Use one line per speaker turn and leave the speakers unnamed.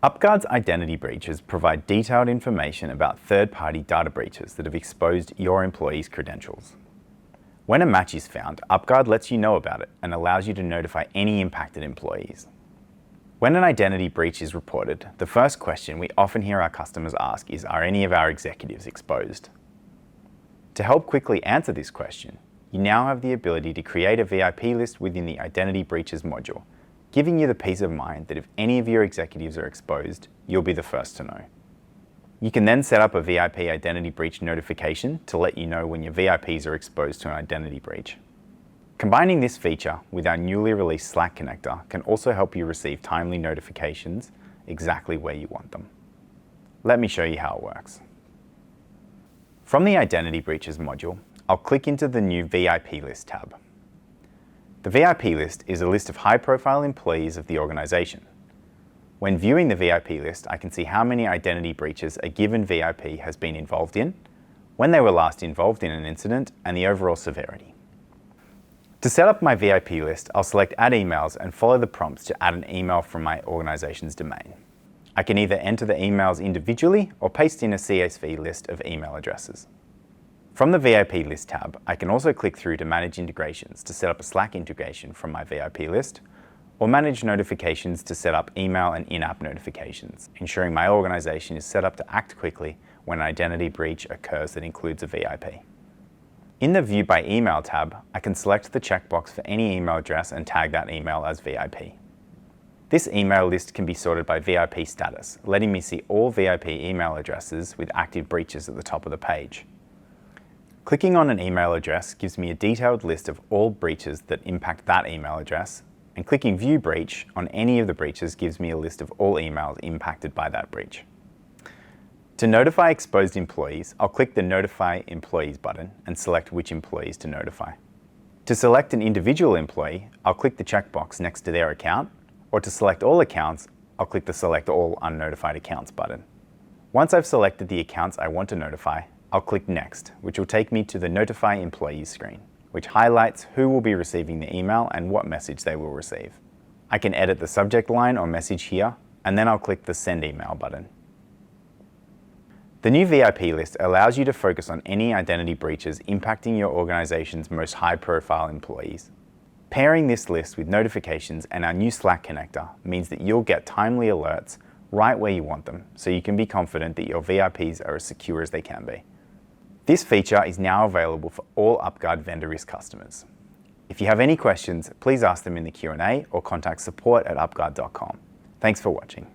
UpGuard's identity breaches provide detailed information about third-party data breaches that have exposed your employees' credentials. When a match is found, UpGuard lets you know about it and allows you to notify any impacted employees. When an identity breach is reported, the first question we often hear our customers ask is, are any of our executives exposed? To help quickly answer this question, you now have the ability to create a VIP list within the Identity Breaches module, giving you the peace of mind that if any of your executives are exposed, you'll be the first to know. You can then set up a VIP identity breach notification to let you know when your VIPs are exposed to an identity breach. Combining this feature with our newly released Slack connector can also help you receive timely notifications exactly where you want them. Let me show you how it works. From the Identity Breaches module, I'll click into the new VIP list tab. The VIP list is a list of high-profile employees of the organization. When viewing the VIP list, I can see how many identity breaches a given VIP has been involved in, when they were last involved in an incident, and the overall severity. To set up my VIP list, I'll select Add Emails and follow the prompts to add an email from my organization's domain. I can either enter the emails individually or paste in a CSV list of email addresses. From the VIP list tab, I can also click through to manage integrations to set up a Slack integration from my VIP list, or manage notifications to set up email and in-app notifications, ensuring my organization is set up to act quickly when an identity breach occurs that includes a VIP. In the View by Email tab, I can select the checkbox for any email address and tag that email as VIP. This email list can be sorted by VIP status, letting me see all VIP email addresses with active breaches at the top of the page. Clicking on an email address gives me a detailed list of all breaches that impact that email address, and clicking View Breach on any of the breaches gives me a list of all emails impacted by that breach. To notify exposed employees, I'll click the Notify Employees button and select which employees to notify. To select an individual employee, I'll click the checkbox next to their account, or to select all accounts, I'll click the Select All Unnotified Accounts button. Once I've selected the accounts I want to notify, I'll click Next, which will take me to the Notify Employees screen, which highlights who will be receiving the email and what message they will receive. I can edit the subject line or message here, and then I'll click the Send Email button. The new VIP list allows you to focus on any identity breaches impacting your organization's most high-profile employees. Pairing this list with notifications and our new Slack connector means that you'll get timely alerts right where you want them, so you can be confident that your VIPs are as secure as they can be. This feature is now available for all UpGuard vendor risk customers. If you have any questions, please ask them in the Q&A or contact support@upguard.com. Thanks for watching.